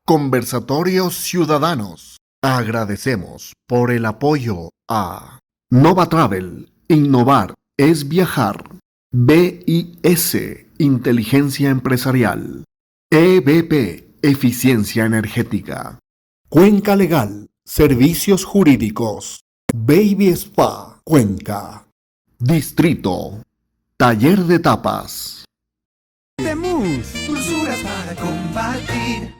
Conversatorios Ciudadanos. Agradecemos por el apoyo a Nova Travel. Innovar es viajar. BIS, Inteligencia Empresarial. EBP, Eficiencia Energética. Cuenca Legal, Servicios Jurídicos. Baby Spa, Cuenca. Distrito, Taller de Tapas. De Mousse, dulzuras para compartir.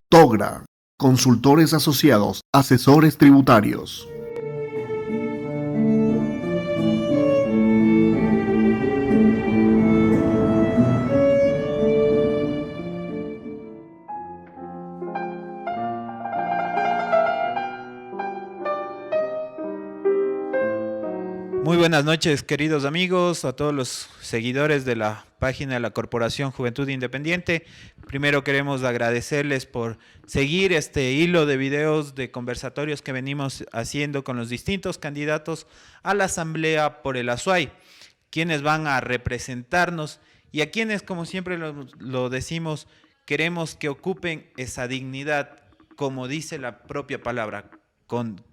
Togra, consultores asociados, asesores tributarios. Muy buenas noches, queridos amigos, a todos los seguidores de la página de la Corporación Juventud Independiente. Primero queremos agradecerles por seguir este hilo de videos de conversatorios que venimos haciendo con los distintos candidatos a la Asamblea por el Azuay, quienes van a representarnos y a quienes, como siempre lo decimos, queremos que ocupen esa dignidad, como dice la propia palabra,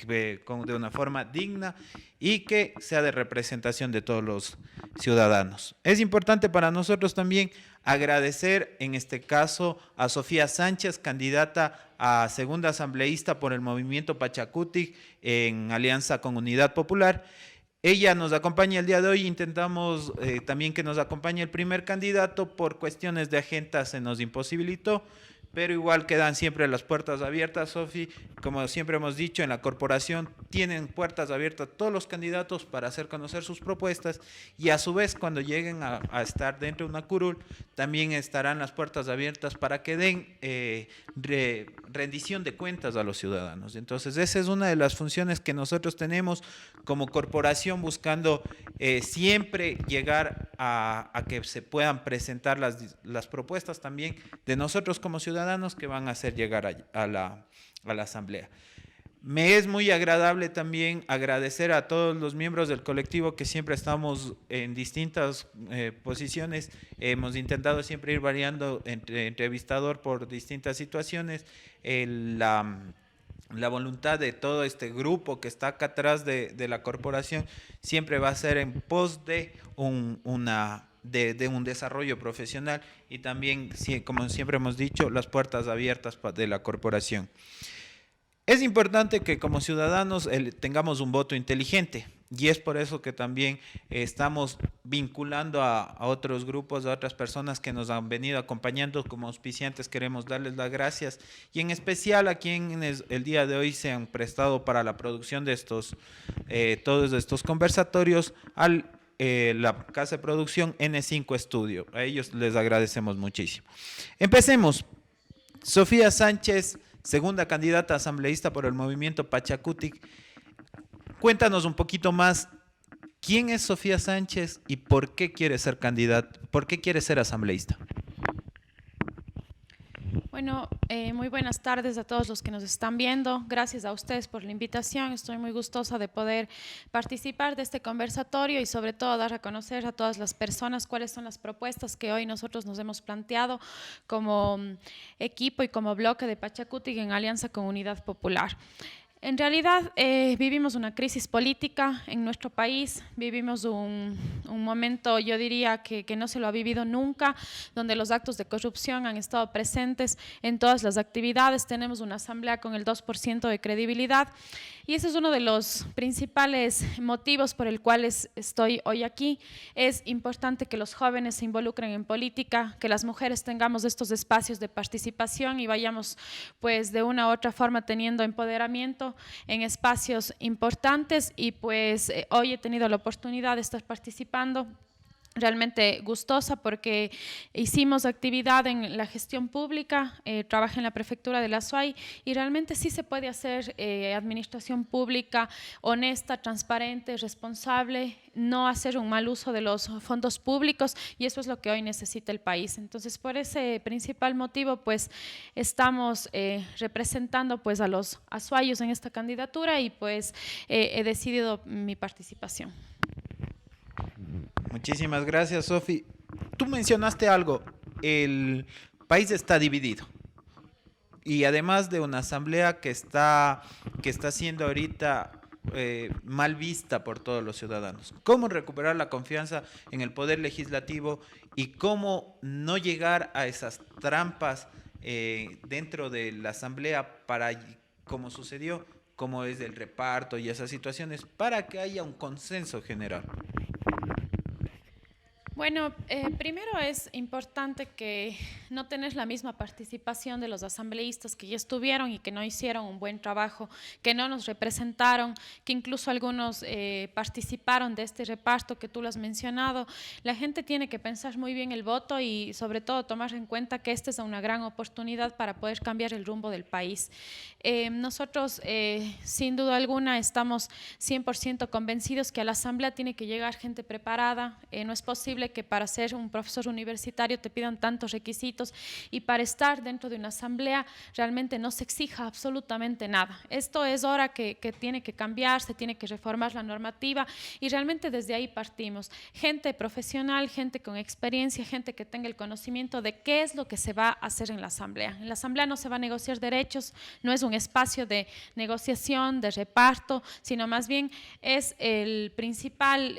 de una forma digna y que sea de representación de todos los ciudadanos. Es importante para nosotros también agradecer en este caso a Sofía Sánchez, candidata a segunda asambleísta por el movimiento Pachacutic en alianza con Unidad Popular. Ella nos acompaña el día de hoy, intentamos también que nos acompañe el primer candidato, por cuestiones de agenda se nos imposibilitó, pero igual quedan siempre las puertas abiertas, Sofi. Como siempre hemos dicho, en la corporación tienen puertas abiertas todos los candidatos para hacer conocer sus propuestas y a su vez cuando lleguen a estar dentro de una curul, también estarán las puertas abiertas para que den rendición de cuentas a los ciudadanos. Entonces esa es una de las funciones que nosotros tenemos como corporación, buscando siempre llegar a que se puedan presentar las propuestas también de nosotros como ciudadanos que van a hacer llegar a la Asamblea. Me es muy agradable también agradecer a todos los miembros del colectivo que siempre estamos en distintas posiciones. Hemos intentado siempre ir variando entre entrevistador por distintas situaciones. La voluntad de todo este grupo que está acá atrás de la corporación siempre va a ser en pos de un desarrollo profesional y también, como siempre hemos dicho, las puertas abiertas de la corporación. Es importante que como ciudadanos tengamos un voto inteligente y es por eso que también estamos vinculando a otros grupos, a otras personas que nos han venido acompañando como auspiciantes. Queremos darles las gracias y en especial a quienes el día de hoy se han prestado para la producción de todos estos conversatorios, la casa de producción N5 Studio. A ellos les agradecemos muchísimo. Empecemos. Sofía Sánchez, segunda candidata asambleísta por el movimiento Pachacutic. Cuéntanos un poquito más, ¿quién es Sofía Sánchez y por qué quiere ser candidata, por qué quiere ser asambleísta? Bueno, muy buenas tardes a todos los que nos están viendo. Gracias a ustedes por la invitación. Estoy muy gustosa de poder participar de este conversatorio y sobre todo dar a conocer a todas las personas cuáles son las propuestas que hoy nosotros nos hemos planteado como equipo y como bloque de Pachacutic en alianza con Unidad Popular. En realidad vivimos una crisis política en nuestro país, vivimos un momento, yo diría que no se lo ha vivido nunca, donde los actos de corrupción han estado presentes en todas las actividades. Tenemos una asamblea con el 2% de credibilidad y ese es uno de los principales motivos por el cual estoy hoy aquí. Es importante que los jóvenes se involucren en política, que las mujeres tengamos estos espacios de participación y vayamos pues de una u otra forma teniendo empoderamiento en espacios importantes y pues hoy he tenido la oportunidad de estar participando. Realmente gustosa porque hicimos actividad en la gestión pública, trabajé en la prefectura de la Azuay y realmente sí se puede hacer administración pública honesta, transparente, responsable, no hacer un mal uso de los fondos públicos y eso es lo que hoy necesita el país. Entonces por ese principal motivo pues estamos representando pues a los azuayos en esta candidatura y pues he decidido mi participación. Muchísimas gracias, Sofi. Tú mencionaste algo, el país está dividido y además de una asamblea que está siendo ahorita mal vista por todos los ciudadanos. ¿Cómo recuperar la confianza en el poder legislativo y cómo no llegar a esas trampas dentro de la asamblea para, como sucedió, como es el reparto y esas situaciones, para que haya un consenso general? Bueno, primero es importante que no tenés la misma participación de los asambleístas que ya estuvieron y que no hicieron un buen trabajo, que no nos representaron, que incluso algunos participaron de este reparto que tú lo has mencionado. La gente tiene que pensar muy bien el voto y sobre todo tomar en cuenta que esta es una gran oportunidad para poder cambiar el rumbo del país. Nosotros, sin duda alguna, estamos 100% convencidos que a la asamblea tiene que llegar gente preparada. No es posible que para ser un profesor universitario te pidan tantos requisitos y para estar dentro de una asamblea realmente no se exija absolutamente nada. Esto es hora que tiene que cambiar, se tiene que reformar la normativa y realmente desde ahí partimos. Gente profesional, gente con experiencia, gente que tenga el conocimiento de qué es lo que se va a hacer en la asamblea. En la asamblea no se va a negociar derechos, no es un espacio de negociación, de reparto, sino más bien es el principal,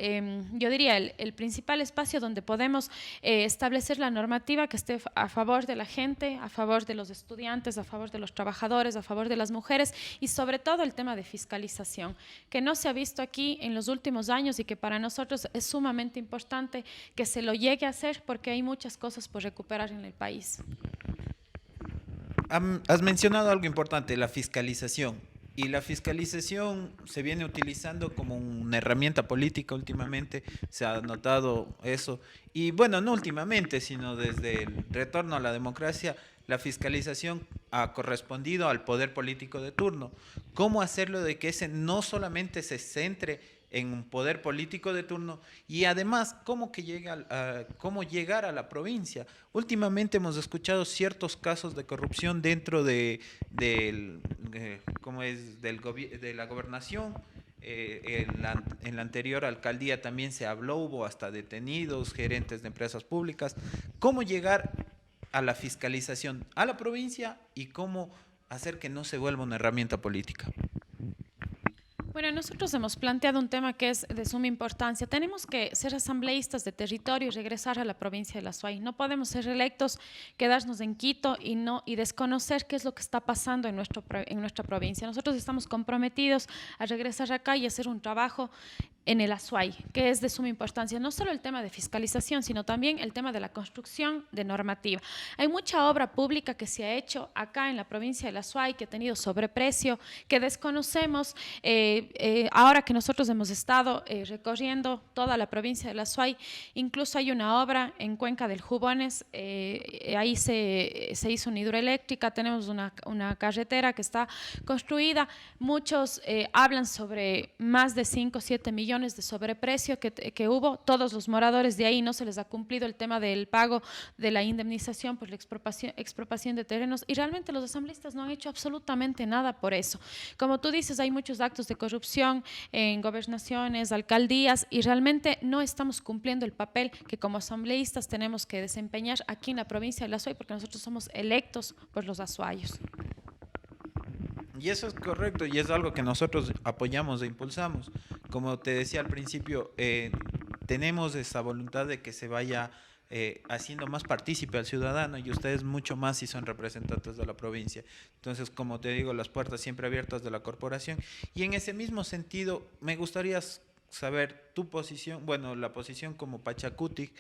yo diría, el principal espacio donde podemos establecer la normativa que esté a favor de la gente, a favor de los estudiantes, a favor de los trabajadores, a favor de las mujeres y sobre todo el tema de fiscalización, que no se ha visto aquí en los últimos años y que para nosotros es sumamente importante que se lo llegue a hacer porque hay muchas cosas por recuperar en el país. Has mencionado algo importante, la fiscalización. Y la fiscalización se viene utilizando como una herramienta política últimamente, se ha notado eso. Y bueno, no últimamente, sino desde el retorno a la democracia, la fiscalización ha correspondido al poder político de turno. ¿Cómo hacerlo de que ese no solamente se centre en un poder político de turno y además cómo llegar a la provincia? Últimamente hemos escuchado ciertos casos de corrupción dentro de la gobernación. En la anterior alcaldía también se habló, hubo hasta detenidos, gerentes de empresas públicas. ¿Cómo llegar a la fiscalización a la provincia y cómo hacer que no se vuelva una herramienta política? Bueno, nosotros hemos planteado un tema que es de suma importancia. Tenemos que ser asambleístas de territorio y regresar a la provincia de la Azuay. No podemos ser electos, quedarnos en Quito y desconocer qué es lo que está pasando en nuestra provincia. Nosotros estamos comprometidos a regresar acá y hacer un trabajo en el Azuay, que es de suma importancia, no solo el tema de fiscalización, sino también el tema de la construcción de normativa. Hay mucha obra pública que se ha hecho acá en la provincia del Azuay, que ha tenido sobreprecio, que desconocemos. Ahora que nosotros hemos estado recorriendo toda la provincia del Azuay, incluso hay una obra en Cuenca del Jubones, ahí se hizo una hidroeléctrica, tenemos una carretera que está construida. Muchos hablan sobre más de 5 o 7 millones de sobreprecio que hubo. Todos los moradores de ahí no se les ha cumplido el tema del pago de la indemnización por la expropiación de terrenos y realmente los asambleístas no han hecho absolutamente nada por eso. Como tú dices, hay muchos actos de corrupción en gobernaciones, alcaldías y realmente no estamos cumpliendo el papel que como asambleístas tenemos que desempeñar aquí en la provincia de la Azuay porque nosotros somos electos por los azuayos. Y eso es correcto y es algo que nosotros apoyamos e impulsamos. Como te decía al principio, tenemos esa voluntad de que se vaya haciendo más partícipe al ciudadano y ustedes mucho más si son representantes de la provincia. Entonces, como te digo, las puertas siempre abiertas de la corporación. Y en ese mismo sentido, me gustaría saber tu posición, bueno, la posición como Pachacutic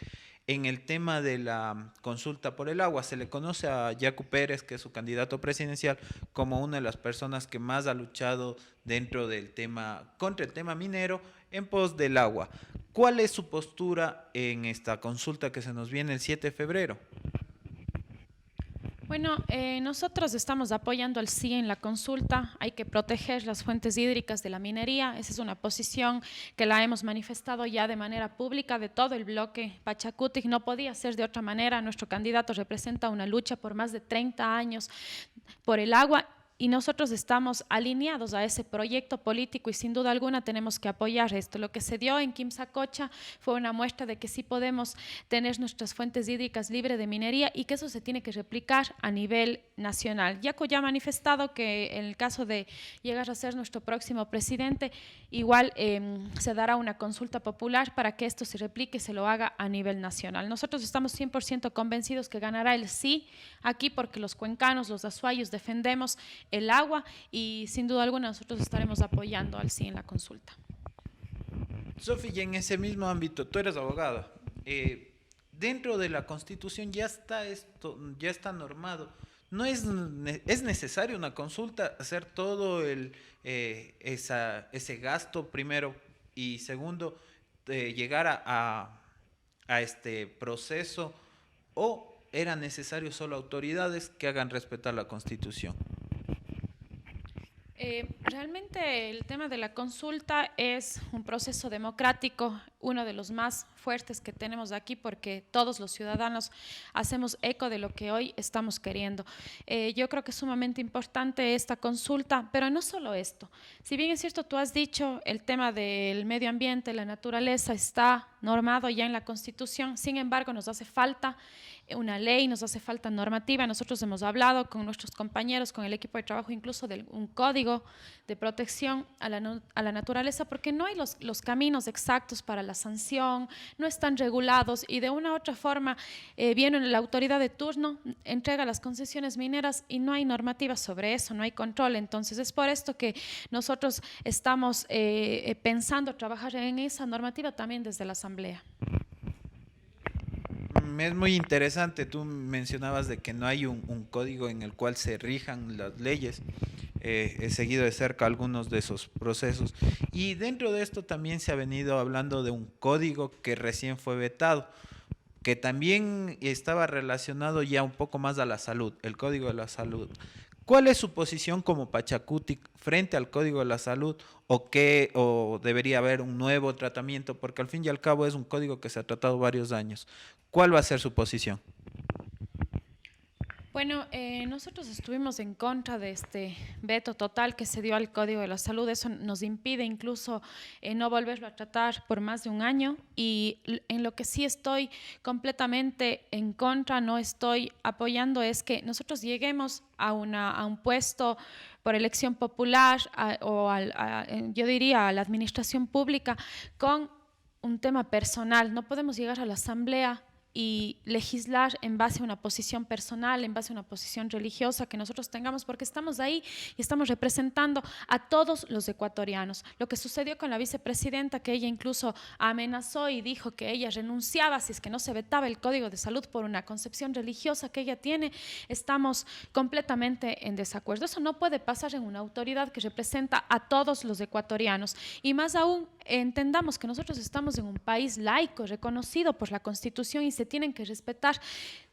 en el tema de la consulta por el agua. Se le conoce a Yacu Pérez, que es su candidato presidencial, como una de las personas que más ha luchado dentro del tema, contra el tema minero en pos del agua. ¿Cuál es su postura en esta consulta que se nos viene el 7 de febrero? Bueno, nosotros estamos apoyando al sí en la consulta. Hay que proteger las fuentes hídricas de la minería. Esa es una posición que la hemos manifestado ya de manera pública de todo el bloque Pachacutic. No podía ser de otra manera. Nuestro candidato representa una lucha por más de 30 años por el agua y nosotros estamos alineados a ese proyecto político y sin duda alguna tenemos que apoyar esto. Lo que se dio en Quimsacocha fue una muestra de que sí podemos tener nuestras fuentes hídricas libres de minería y que eso se tiene que replicar a nivel nacional. Yaco ya ha manifestado que en el caso de llegar a ser nuestro próximo presidente, igual se dará una consulta popular para que esto se replique y se lo haga a nivel nacional. Nosotros estamos 100% convencidos que ganará el sí aquí porque los cuencanos, los azuayos defendemos el agua y sin duda alguna nosotros estaremos apoyando al sí en la consulta. Sofi, y en ese mismo ámbito, tú eres abogada. Dentro de la Constitución ya está esto, ya está normado. ¿No es necesario una consulta, hacer todo ese gasto primero y segundo, llegar a este proceso, o era necesario solo autoridades que hagan respetar la Constitución? Realmente el tema de la consulta es un proceso democrático, uno de los más fuertes que tenemos aquí porque todos los ciudadanos hacemos eco de lo que hoy estamos queriendo. Yo creo que es sumamente importante esta consulta, pero no solo esto. Si bien es cierto, tú has dicho, el tema del medio ambiente, la naturaleza está normado ya en la Constitución, sin embargo nos hace falta una ley, nos hace falta normativa. Nosotros hemos hablado con nuestros compañeros, con el equipo de trabajo, incluso de un código de protección a la naturaleza, porque no hay los caminos exactos para la sanción, no están regulados y de una u otra forma viene la autoridad de turno, entrega las concesiones mineras y no hay normativa sobre eso, no hay control. Entonces es por esto que nosotros estamos pensando trabajar en esa normativa también desde la Asamblea. Es muy interesante, tú mencionabas de que no hay un código en el cual se rijan las leyes. He seguido de cerca algunos de esos procesos y dentro de esto también se ha venido hablando de un código que recién fue vetado, que también estaba relacionado ya un poco más a la salud, el Código de la Salud. ¿Cuál es su posición como Pachacuti frente al Código de la Salud o debería haber un nuevo tratamiento? Porque al fin y al cabo es un código que se ha tratado varios años. ¿Cuál va a ser su posición? Bueno, nosotros estuvimos en contra de este veto total que se dio al Código de la Salud. Eso nos impide incluso no volverlo a tratar por más de un año y en lo que sí estoy completamente en contra, no estoy apoyando, es que nosotros lleguemos a un puesto por elección popular yo diría a la administración pública con un tema personal. No podemos llegar a la Asamblea y legislar en base a una posición personal, en base a una posición religiosa que nosotros tengamos, porque estamos ahí y estamos representando a todos los ecuatorianos. Lo que sucedió con la vicepresidenta, que ella incluso amenazó y dijo que ella renunciaba si es que no se vetaba el Código de Salud por una concepción religiosa que ella tiene, estamos completamente en desacuerdo. Eso no puede pasar en una autoridad que representa a todos los ecuatorianos y más aún entendamos que nosotros estamos en un país laico, reconocido por la Constitución y se tienen que respetar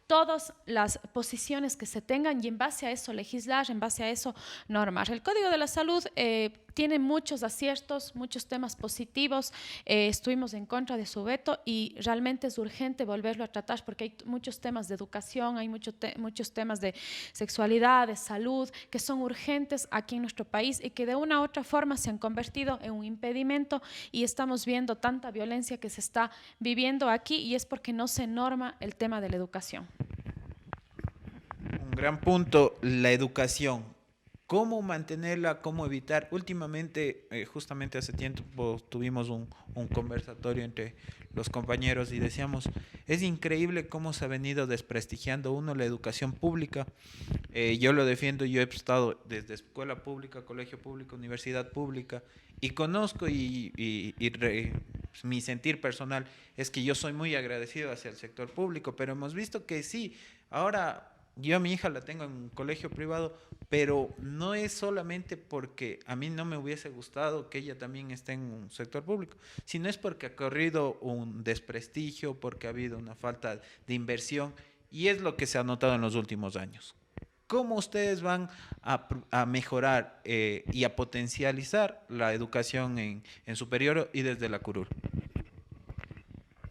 todas las posiciones que se tengan y en base a eso legislar, en base a eso normar. El Código de la Salud tiene muchos aciertos, muchos temas positivos, estuvimos en contra de su veto y realmente es urgente volverlo a tratar porque hay muchos temas de educación, hay muchos temas de sexualidad, de salud, que son urgentes aquí en nuestro país y que de una u otra forma se han convertido en un impedimento y estamos viendo tanta violencia que se está viviendo aquí y es porque no se norma el tema de la educación. Un gran punto, la educación. ¿Cómo mantenerla? ¿Cómo evitar? Últimamente, justamente hace tiempo tuvimos un conversatorio entre los compañeros y decíamos, es increíble cómo se ha venido desprestigiando la educación pública. Yo lo defiendo, yo he estado desde escuela pública, colegio público, universidad pública y conozco mi sentir personal es que yo soy muy agradecido hacia el sector público, pero hemos visto que sí, ahora yo a mi hija la tengo en un colegio privado, pero no es solamente porque a mí no me hubiese gustado que ella también esté en un sector público, sino es porque ha corrido un desprestigio, porque ha habido una falta de inversión y es lo que se ha notado en los últimos años. ¿Cómo ustedes van a mejorar y a potencializar la educación en superior y desde la curul?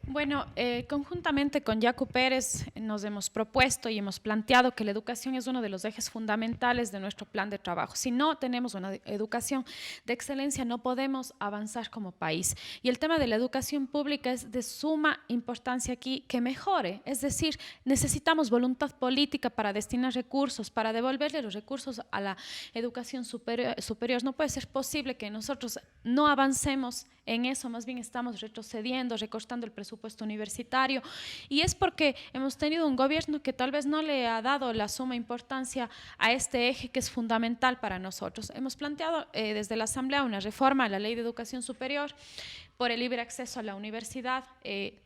Bueno, conjuntamente con Yacu Pérez nos hemos propuesto y hemos planteado que la educación es uno de los ejes fundamentales de nuestro plan de trabajo. Si no tenemos una educación de excelencia, no podemos avanzar como país. Y el tema de la educación pública es de suma importancia aquí que mejore. Es decir, necesitamos voluntad política para destinar recursos, para devolverle los recursos a la educación superior. No puede ser posible que nosotros no avancemos en eso, más bien estamos retrocediendo, recortando el presupuesto universitario, y es porque hemos tenido un gobierno que tal vez no le ha dado la suma importancia a este eje que es fundamental para nosotros. Hemos planteado desde la Asamblea una reforma a la Ley de Educación Superior por el libre acceso a la universidad.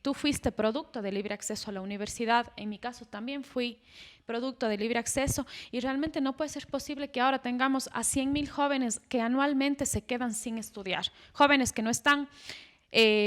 Tú fuiste producto del libre acceso a la universidad, en mi caso también fui producto de libre acceso, y realmente no puede ser posible que ahora tengamos a 100.000 jóvenes que anualmente se quedan sin estudiar, jóvenes que no están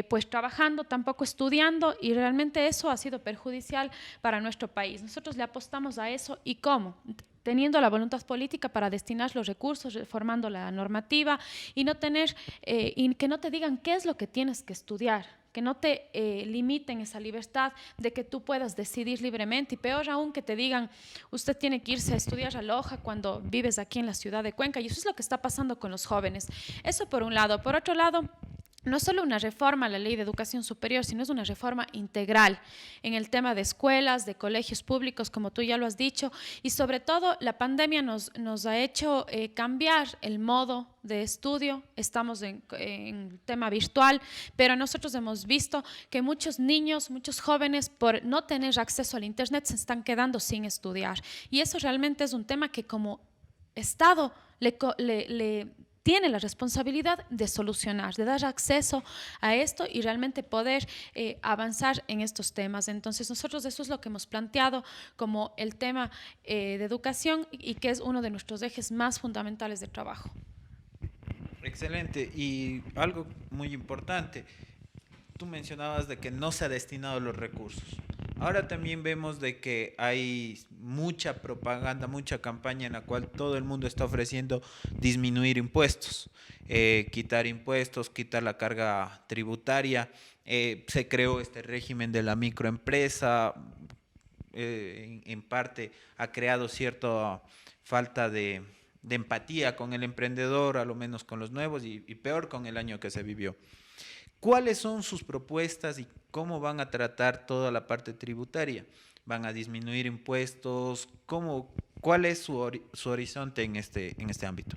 pues trabajando, tampoco estudiando, y realmente eso ha sido perjudicial para nuestro país. Nosotros le apostamos a eso, ¿y cómo? Teniendo la voluntad política para destinar los recursos, reformando la normativa y no tener, y que no te digan qué es lo que tienes que estudiar, que no te limiten esa libertad de que tú puedas decidir libremente, y peor aún que te digan, usted tiene que irse a estudiar a Loja cuando vives aquí en la ciudad de Cuenca, y eso es lo que está pasando con los jóvenes. Eso por un lado. Por otro lado, no solo una reforma a la Ley de Educación Superior, sino es una reforma integral en el tema de escuelas, de colegios públicos, como tú ya lo has dicho, y sobre todo la pandemia nos ha hecho cambiar el modo de estudio. Estamos en tema virtual, pero nosotros hemos visto que muchos niños, muchos jóvenes, por no tener acceso al Internet, se están quedando sin estudiar, y eso realmente es un tema que como Estado le tiene la responsabilidad de solucionar, de dar acceso a esto y realmente poder avanzar en estos temas. Entonces nosotros eso es lo que hemos planteado como el tema de educación, y que es uno de nuestros ejes más fundamentales de trabajo. Excelente. Y algo muy importante, tú mencionabas de que no se ha destinado los recursos. Ahora también vemos de que hay mucha propaganda, mucha campaña en la cual todo el mundo está ofreciendo disminuir impuestos, quitar impuestos, quitar la carga tributaria. Se creó este régimen de la microempresa, en parte ha creado cierta falta de empatía con el emprendedor, a lo menos con los nuevos, y peor con el año que se vivió. ¿Cuáles son sus propuestas y cómo van a tratar toda la parte tributaria? ¿Van a disminuir impuestos? ¿Cuál es su horizonte en este ámbito?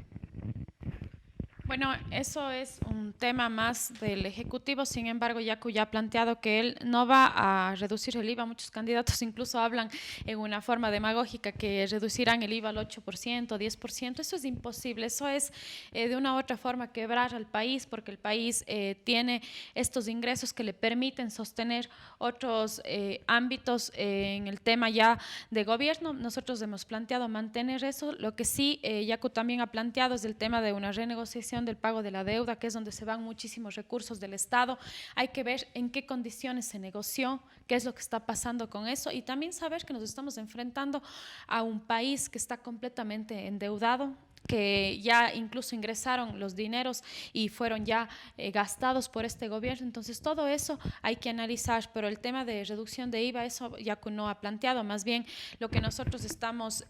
Bueno, eso es un tema más del Ejecutivo. Sin embargo, Yacu ya ha planteado que él no va a reducir el IVA. Muchos candidatos incluso hablan en una forma demagógica que reducirán el IVA al 8%, 10%. Eso es imposible. Eso es de una u otra forma quebrar al país, porque el país tiene estos ingresos que le permiten sostener otros ámbitos en el tema ya de gobierno. Nosotros hemos planteado mantener eso. Lo que sí, Yacu también ha planteado es el tema de una renegociación del pago de la deuda, que es donde se van muchísimos recursos del Estado. Hay que ver en qué condiciones se negoció, qué es lo que está pasando con eso, y también saber que nos estamos enfrentando a un país que está completamente endeudado, que ya incluso ingresaron los dineros y fueron ya gastados por este gobierno. Entonces todo eso hay que analizar, pero el tema de reducción de IVA, eso ya no ha planteado. Más bien lo que nosotros estamos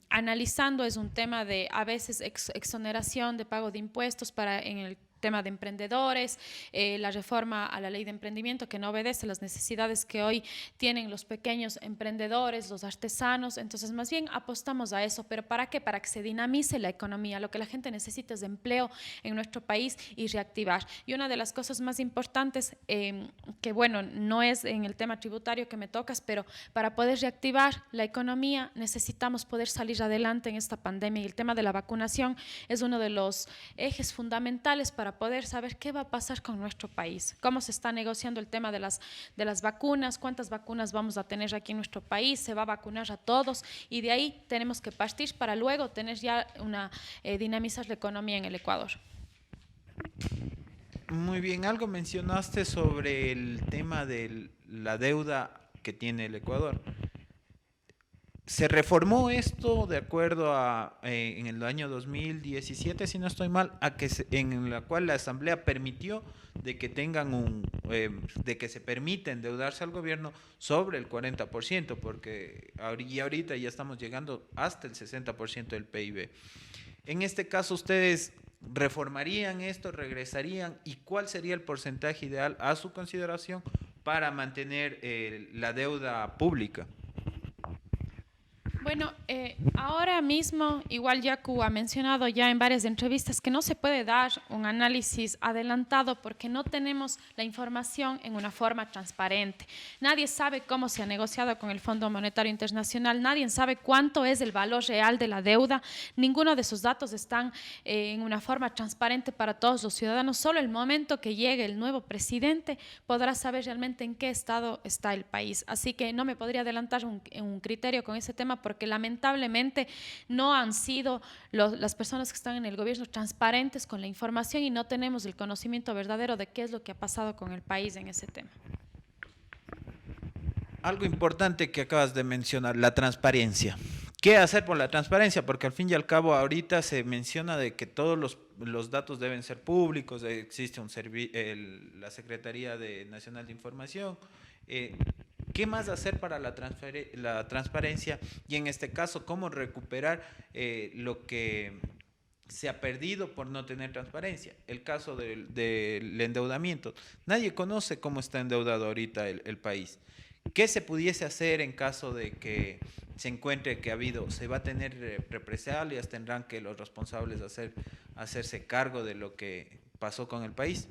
analizando es un tema de a veces exoneración de pago de impuestos para en el tema de emprendedores, la reforma a la ley de emprendimiento que no obedece las necesidades que hoy tienen los pequeños emprendedores, los artesanos. Entonces más bien apostamos a eso, pero ¿para qué? Para que se dinamice la economía. Lo que la gente necesita es empleo en nuestro país y reactivar. Y una de las cosas más importantes, que bueno, no es en el tema tributario que me tocas, pero para poder reactivar la economía necesitamos poder salir adelante en esta pandemia, y el tema de la vacunación es uno de los ejes fundamentales para poder saber qué va a pasar con nuestro país, cómo se está negociando el tema de las vacunas, cuántas vacunas vamos a tener aquí en nuestro país, se va a vacunar a todos, y de ahí tenemos que partir para luego tener ya dinamizar la economía en el Ecuador. Muy bien, algo mencionaste sobre el tema de la deuda que tiene el Ecuador. Se reformó esto de acuerdo a, en el año 2017, si no estoy mal, en la cual la Asamblea permitió de que tengan de que se permite endeudarse al gobierno sobre el 40%, porque ahorita ya estamos llegando hasta el 60% del PIB. En este caso, ¿ustedes reformarían esto, regresarían? ¿Y cuál sería el porcentaje ideal a su consideración para mantener la deuda pública? Bueno, ahora mismo, igual Yacu ha mencionado ya en varias entrevistas que no se puede dar un análisis adelantado porque no tenemos la información en una forma transparente. Nadie sabe cómo se ha negociado con el Fondo Monetario Internacional, nadie sabe cuánto es el valor real de la deuda, ninguno de esos datos están en una forma transparente para todos los ciudadanos. Solo el momento que llegue el nuevo presidente podrá saber realmente en qué estado está el país. Así que no me podría adelantar un criterio con ese tema porque lamentablemente no han sido las personas que están en el gobierno transparentes con la información y no tenemos el conocimiento verdadero de qué es lo que ha pasado con el país en ese tema. Algo importante que acabas de mencionar, la transparencia. ¿Qué hacer por la transparencia? Porque al fin y al cabo ahorita se menciona de que todos los datos deben ser públicos, existe la Secretaría Nacional de Información. ¿Qué más hacer para la transparencia? Y en este caso, ¿cómo recuperar lo que se ha perdido por no tener transparencia? El caso del endeudamiento. Nadie conoce cómo está endeudado ahorita el país. ¿Qué se pudiese hacer en caso de que se encuentre que se va a tener represalias? ¿Tendrán que los responsables hacerse cargo de lo que pasó con el país?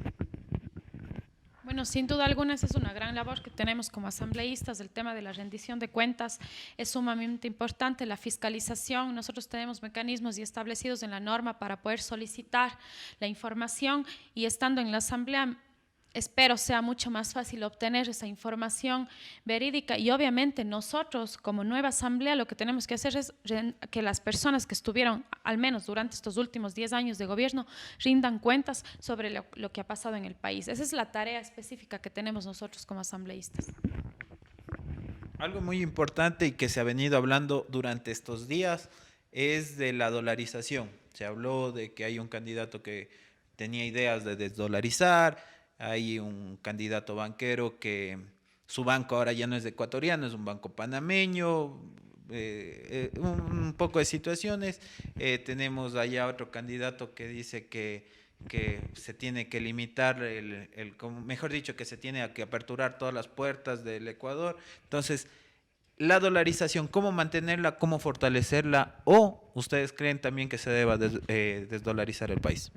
Bueno, sin duda alguna esa es una gran labor que tenemos como asambleístas. El tema de la rendición de cuentas es sumamente importante, la fiscalización. Nosotros tenemos mecanismos y establecidos en la norma para poder solicitar la información y estando en la asamblea espero sea mucho más fácil obtener esa información verídica y obviamente nosotros como nueva asamblea lo que tenemos que hacer es que las personas que estuvieron al menos durante estos últimos 10 años de gobierno rindan cuentas sobre lo que ha pasado en el país. Esa es la tarea específica que tenemos nosotros como asambleístas. Algo muy importante y que se ha venido hablando durante estos días es de la dolarización. Se habló de que hay un candidato que tenía ideas de desdolarizar. Hay un candidato banquero que su banco ahora ya no es ecuatoriano, es un banco panameño, un poco de situaciones. Tenemos allá otro candidato que dice que se tiene que limitar, mejor dicho, que se tiene que aperturar todas las puertas del Ecuador. Entonces, la dolarización, ¿cómo mantenerla, cómo fortalecerla? ¿O ustedes creen también que se deba desdolarizar el país?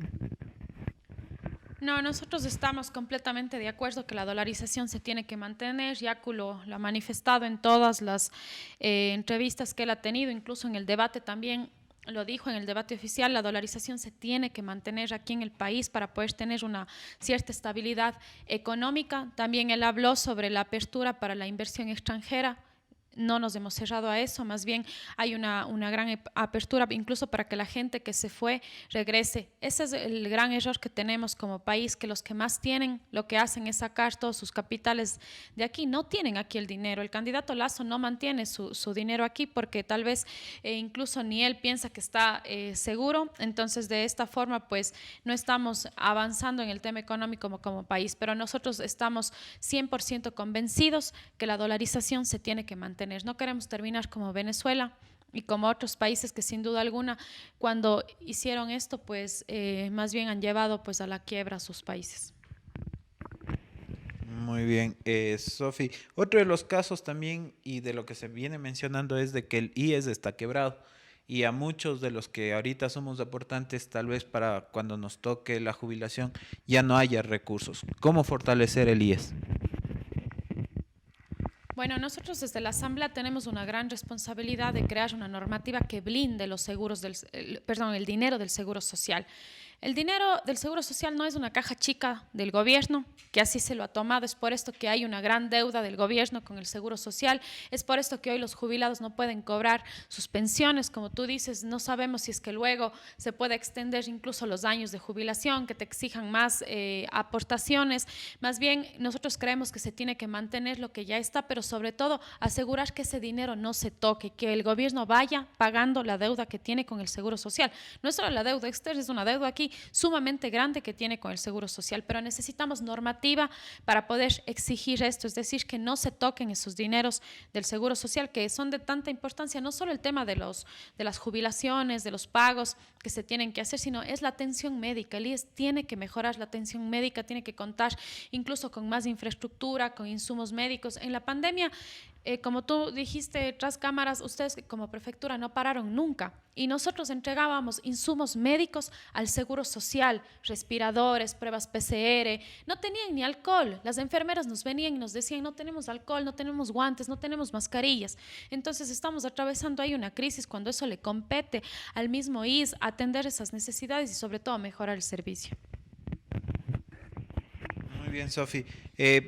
No, nosotros estamos completamente de acuerdo que la dolarización se tiene que mantener. Yacu lo ha manifestado en todas las entrevistas que él ha tenido, incluso en el debate también lo dijo, en el debate oficial, la dolarización se tiene que mantener aquí en el país para poder tener una cierta estabilidad económica. También él habló sobre la apertura para la inversión extranjera. No nos hemos cerrado a eso, más bien hay una gran apertura incluso para que la gente que se fue regrese. Ese es el gran error que tenemos como país, que los que más tienen lo que hacen es sacar todos sus capitales de aquí, no tienen aquí el dinero. El candidato Lasso no mantiene su dinero aquí porque tal vez incluso ni él piensa que está seguro, entonces de esta forma pues no estamos avanzando en el tema económico como país, pero nosotros estamos 100% convencidos que la dolarización se tiene que mantener. No queremos terminar como Venezuela y como otros países que sin duda alguna cuando hicieron esto pues más bien han llevado pues a la quiebra a sus países. Muy bien, Sofi. Otro de los casos también y de lo que se viene mencionando es de que el IES está quebrado y a muchos de los que ahorita somos aportantes tal vez para cuando nos toque la jubilación ya no haya recursos. ¿Cómo fortalecer el IES? Bueno, nosotros desde la Asamblea tenemos una gran responsabilidad de crear una normativa que blinde el dinero del Seguro Social. El dinero del Seguro Social no es una caja chica del gobierno, que así se lo ha tomado. Es por esto que hay una gran deuda del gobierno con el Seguro Social. Es por esto que hoy los jubilados no pueden cobrar sus pensiones. Como tú dices, no sabemos si es que luego se puede extender incluso los años de jubilación, que te exijan más aportaciones. Más bien, nosotros creemos que se tiene que mantener lo que ya está, pero sobre todo asegurar que ese dinero no se toque, que el gobierno vaya pagando la deuda que tiene con el Seguro Social. No es solo la deuda externa, es una deuda aquí aquí sumamente grande que tiene con el Seguro Social, pero necesitamos normativa para poder exigir esto, es decir, que no se toquen esos dineros del Seguro Social que son de tanta importancia, no solo el tema de las jubilaciones, de los pagos que se tienen que hacer, sino es la atención médica. El IES tiene que mejorar la atención médica, tiene que contar incluso con más infraestructura, con insumos médicos. En la pandemia, como tú dijiste tras cámaras, ustedes como prefectura no pararon nunca y nosotros entregábamos insumos médicos al Seguro Social, respiradores, pruebas PCR, no tenían ni alcohol. Las enfermeras nos venían y nos decían no tenemos alcohol, no tenemos guantes, no tenemos mascarillas. Entonces estamos atravesando ahí una crisis cuando eso le compete al mismo IES atender esas necesidades y sobre todo mejorar el servicio. Muy bien, Sofi.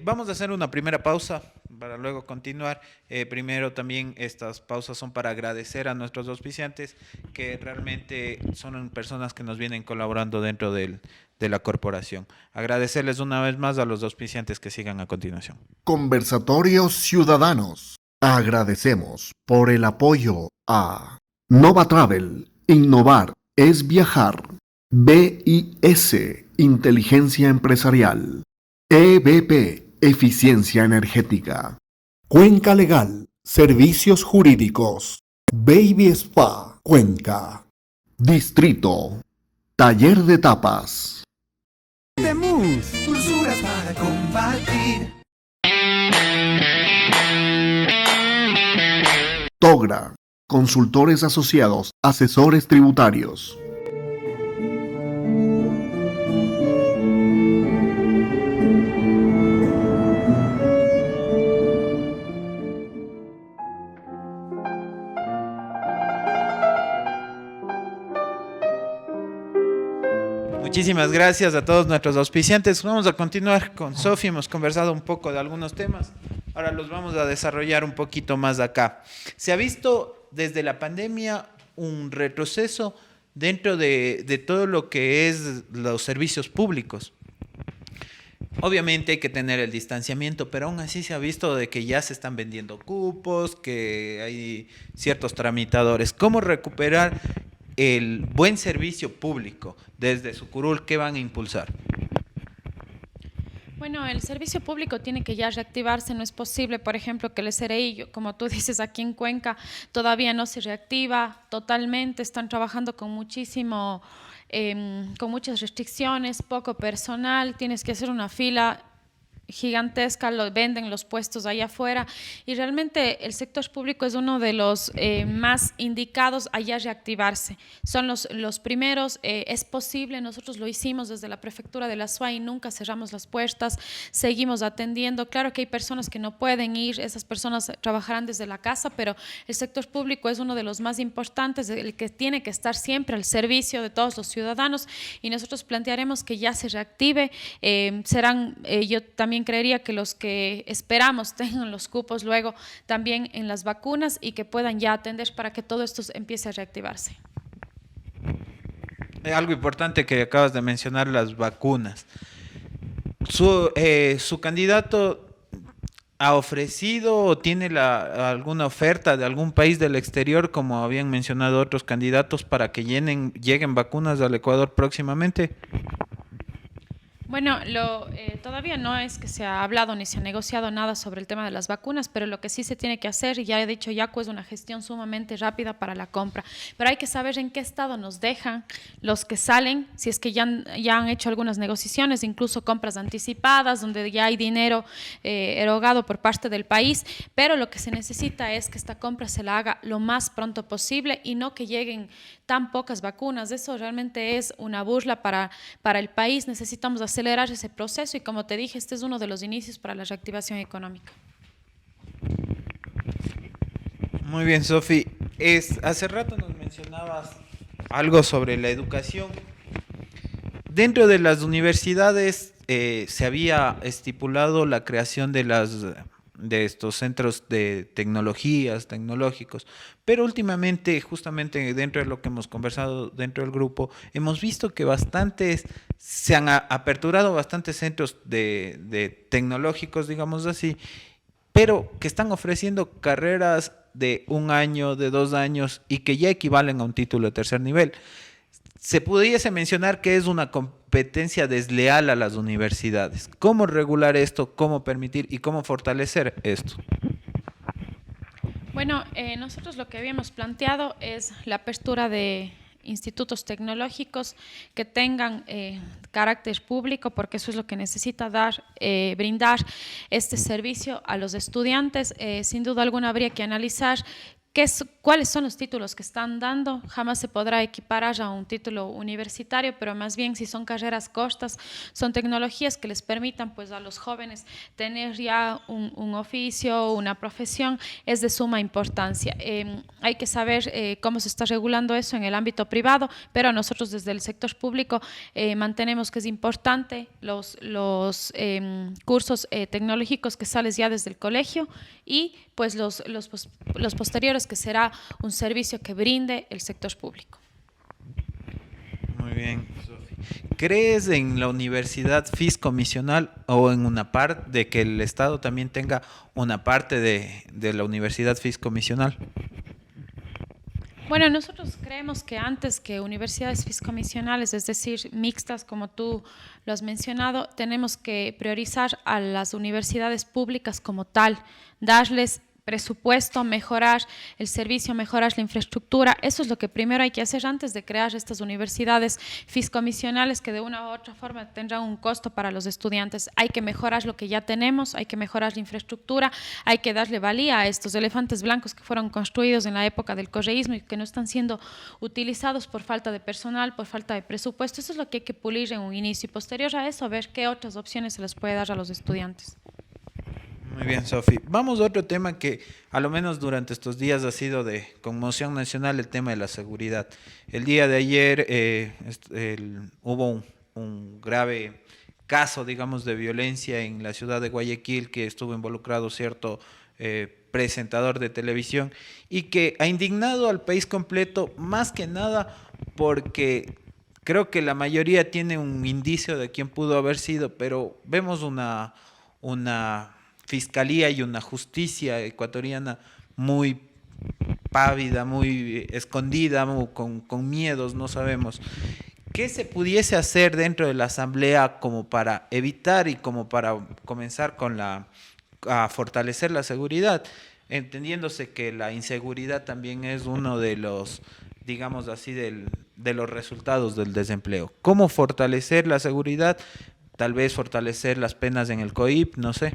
Vamos a hacer una primera pausa para luego continuar. Primero también estas pausas son para agradecer a nuestros auspiciantes que realmente son personas que nos vienen colaborando dentro de la corporación. Agradecerles una vez más a los auspiciantes que sigan a continuación. Conversatorios Ciudadanos. Agradecemos por el apoyo a Nova Travel. Innovar es viajar. BIS, Inteligencia Empresarial. EBP, Eficiencia Energética. Cuenca Legal, Servicios Jurídicos. Baby Spa, Cuenca. Distrito, Taller de Tapas. Temus, dulzuras para compartir. Togra, Consultores Asociados, Asesores Tributarios. Muchísimas gracias a todos nuestros auspiciantes. Vamos a continuar con Sofi. Hemos conversado un poco de algunos temas. Ahora los vamos a desarrollar un poquito más acá. Se ha visto desde la pandemia un retroceso dentro de todo lo que es los servicios públicos. Obviamente hay que tener el distanciamiento, pero aún así se ha visto de que ya se están vendiendo cupos, que hay ciertos tramitadores. ¿Cómo recuperar el buen servicio público desde su curul? ¿Qué van a impulsar? Bueno, el servicio público tiene que ya reactivarse. No es posible, por ejemplo, que el SRI, como tú dices, aquí en Cuenca todavía no se reactiva totalmente. Están trabajando con con muchas restricciones, poco personal. Tienes que hacer una fila gigantesca, lo venden los puestos allá afuera y realmente el sector público es uno de los más indicados a ya reactivarse. Son los primeros, es posible, nosotros lo hicimos desde la prefectura de la SUAY, nunca cerramos las puertas, seguimos atendiendo. Claro que hay personas que no pueden ir, esas personas trabajarán desde la casa, pero el sector público es uno de los más importantes, el que tiene que estar siempre al servicio de todos los ciudadanos y nosotros plantearemos que ya se reactive. Yo también creería que los que esperamos tengan los cupos luego también en las vacunas y que puedan ya atender para que todo esto empiece a reactivarse. Algo importante que acabas de mencionar, las vacunas. ¿Su candidato ha ofrecido o tiene alguna oferta de algún país del exterior, como habían mencionado otros candidatos, para que lleguen vacunas al Ecuador próximamente? Bueno, todavía no es que se ha hablado ni se ha negociado nada sobre el tema de las vacunas, pero lo que sí se tiene que hacer, y ya he dicho Yacu, es una gestión sumamente rápida para la compra. Pero hay que saber en qué estado nos dejan los que salen, si es que ya han hecho algunas negociaciones, incluso compras anticipadas, donde ya hay dinero erogado por parte del país, pero lo que se necesita es que esta compra se la haga lo más pronto posible y no que lleguen tan pocas vacunas. Eso realmente es una burla para el país. Necesitamos acelerar ese proceso y, como te dije, este es uno de los inicios para la reactivación económica. Muy bien, Sofi. Hace rato nos mencionabas algo sobre la educación. Dentro de las universidades se había estipulado la creación de estos centros de tecnológicos, pero últimamente, justamente dentro de lo que hemos conversado dentro del grupo, hemos visto que se han aperturado bastantes centros de tecnológicos, digamos así, pero que están ofreciendo carreras de 1 año, de 2 años y que ya equivalen a un título de tercer nivel. se pudiese mencionar que es una competencia desleal a las universidades. ¿Cómo regular esto? ¿Cómo permitir y cómo fortalecer esto? Bueno, nosotros lo que habíamos planteado es la apertura de institutos tecnológicos que tengan carácter público, porque eso es lo que necesita brindar este servicio a los estudiantes. Sin duda alguna habría que analizar cuáles son los títulos que están dando. Jamás se podrá equiparar a un título universitario, pero más bien si son carreras cortas, son tecnologías que les permitan pues, a los jóvenes tener ya un oficio, una profesión, es de suma importancia. Hay que saber cómo se está regulando eso en el ámbito privado, pero nosotros desde el sector público mantenemos que es importante los cursos tecnológicos que sales ya desde el colegio y pues los posteriores, que será un servicio que brinde el sector público. Muy bien, Sofi. ¿Crees en la universidad fiscomisional o en una parte de que el Estado también tenga una parte de la universidad fiscomisional? Bueno, nosotros creemos que antes que universidades fiscomisionales, es decir, mixtas, como tú lo has mencionado, tenemos que priorizar a las universidades públicas como tal, darles presupuesto, mejorar el servicio, mejorar la infraestructura. Eso es lo que primero hay que hacer antes de crear estas universidades fiscomisionales que de una u otra forma tendrán un costo para los estudiantes. Hay que mejorar lo que ya tenemos, hay que mejorar la infraestructura, hay que darle valía a estos elefantes blancos que fueron construidos en la época del correísmo y que no están siendo utilizados por falta de personal, por falta de presupuesto. Eso es lo que hay que pulir en un inicio y posterior a eso ver qué otras opciones se les puede dar a los estudiantes. Muy bien, Sofi. Vamos a otro tema que a lo menos durante estos días ha sido de conmoción nacional, el tema de la seguridad. El día de ayer hubo un grave caso, digamos, de violencia en la ciudad de Guayaquil, que estuvo involucrado cierto presentador de televisión y que ha indignado al país completo, más que nada porque creo que la mayoría tiene un indicio de quién pudo haber sido, pero vemos una fiscalía y una justicia ecuatoriana muy pávida, muy escondida, con miedos, no sabemos. ¿Qué se pudiese hacer dentro de la Asamblea como para evitar y como para comenzar a fortalecer la seguridad? Entendiéndose que la inseguridad también es uno de los, digamos así, de los resultados del desempleo. ¿Cómo fortalecer la seguridad? Tal vez fortalecer las penas en el COIP, no sé.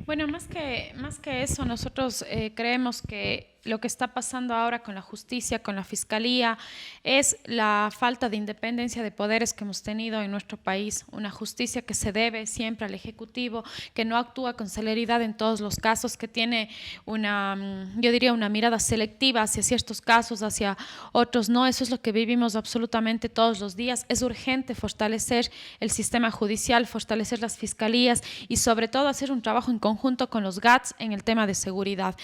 Bueno, más que eso, nosotros creemos que lo que está pasando ahora con la justicia, con la fiscalía, es la falta de independencia de poderes que hemos tenido en nuestro país. Una justicia que se debe siempre al Ejecutivo, que no actúa con celeridad en todos los casos, que tiene yo diría, una mirada selectiva hacia ciertos casos, hacia otros no. Eso es lo que vivimos absolutamente todos los días. Es urgente fortalecer el sistema judicial, fortalecer las fiscalías y sobre todo hacer un trabajo en conjunto con los GATS en el tema de seguridad.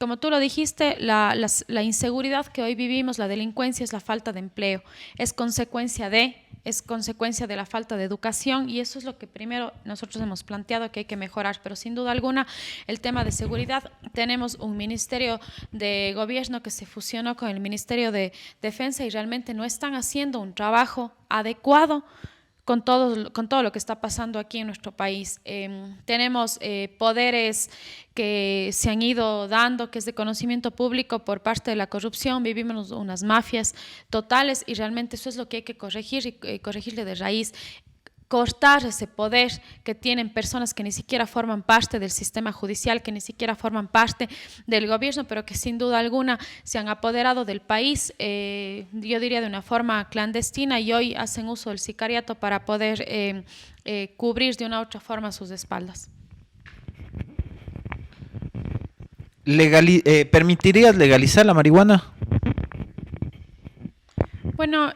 Como tú lo dijiste, la inseguridad que hoy vivimos, la delincuencia, es la falta de empleo, es consecuencia de la falta de educación y eso es lo que primero nosotros hemos planteado que hay que mejorar, pero sin duda alguna el tema de seguridad, tenemos un ministerio de gobierno que se fusionó con el Ministerio de Defensa y realmente no están haciendo un trabajo adecuado con todo lo que está pasando aquí en nuestro país. Tenemos poderes que se han ido dando, que es de conocimiento público por parte de la corrupción, vivimos unas mafias totales y realmente eso es lo que hay que corregir y corregirle de raíz. Cortar ese poder que tienen personas que ni siquiera forman parte del sistema judicial, que ni siquiera forman parte del gobierno, pero que sin duda alguna se han apoderado del país, yo diría de una forma clandestina, y hoy hacen uso del sicariato para poder cubrir de una u otra forma sus espaldas. ¿Permitirías legalizar la marihuana? Bueno,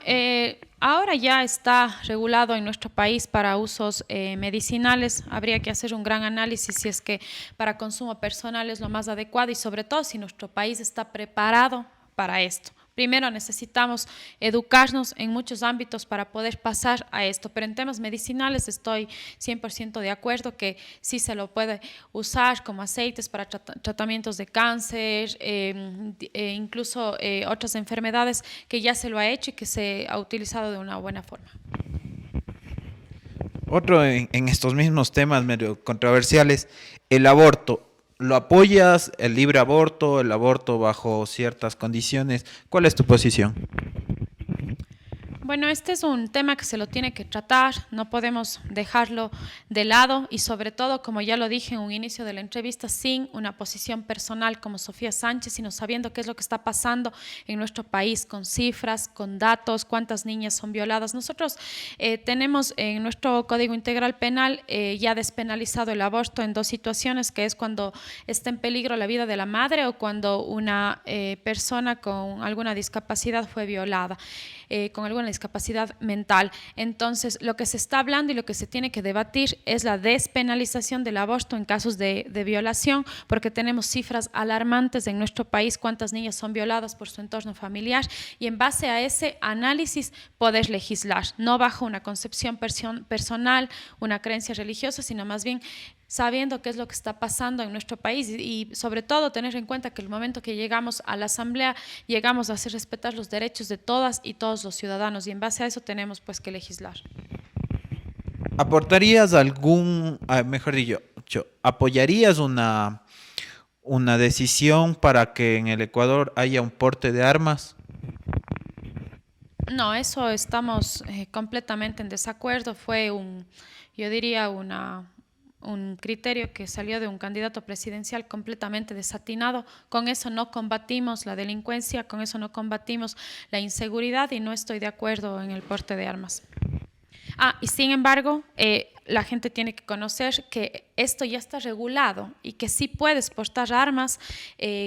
ahora ya está regulado en nuestro país para usos medicinales. Habría que hacer un gran análisis si es que para consumo personal es lo más adecuado y sobre todo si nuestro país está preparado para esto. Primero necesitamos educarnos en muchos ámbitos para poder pasar a esto, pero en temas medicinales estoy 100% de acuerdo que sí se lo puede usar como aceites para tratamientos de cáncer, incluso otras enfermedades que ya se lo ha hecho y que se ha utilizado de una buena forma. Otro en estos mismos temas medio controversiales, el aborto. ¿Lo apoyas, el libre aborto, el aborto bajo ciertas condiciones? ¿Cuál es tu posición? Bueno, este es un tema que se lo tiene que tratar, no podemos dejarlo de lado y sobre todo, como ya lo dije en un inicio de la entrevista, sin una posición personal como Sofía Sánchez, sino sabiendo qué es lo que está pasando en nuestro país, con cifras, con datos, cuántas niñas son violadas. Nosotros tenemos en nuestro Código Integral Penal ya despenalizado el aborto en 2 situaciones, que es cuando está en peligro la vida de la madre o cuando una persona con alguna discapacidad fue violada. Con alguna discapacidad mental. Entonces, lo que se está hablando y lo que se tiene que debatir es la despenalización del aborto en casos de violación, porque tenemos cifras alarmantes en nuestro país, cuántas niñas son violadas por su entorno familiar, y en base a ese análisis poder legislar, no bajo una concepción personal, una creencia religiosa, sino más bien sabiendo qué es lo que está pasando en nuestro país y sobre todo tener en cuenta que el momento que llegamos a la Asamblea llegamos a hacer respetar los derechos de todas y todos los ciudadanos y en base a eso tenemos pues que legislar. ¿Aportarías mejor dicho, apoyarías una decisión para que en el Ecuador haya un porte de armas? No, eso estamos completamente en desacuerdo. Fue yo diría un criterio que salió de un candidato presidencial completamente desatinado. Con eso no combatimos la delincuencia, con eso no combatimos la inseguridad y no estoy de acuerdo en el porte de armas. Y sin embargo, la gente tiene que conocer que esto ya está regulado y que sí puedes portar armas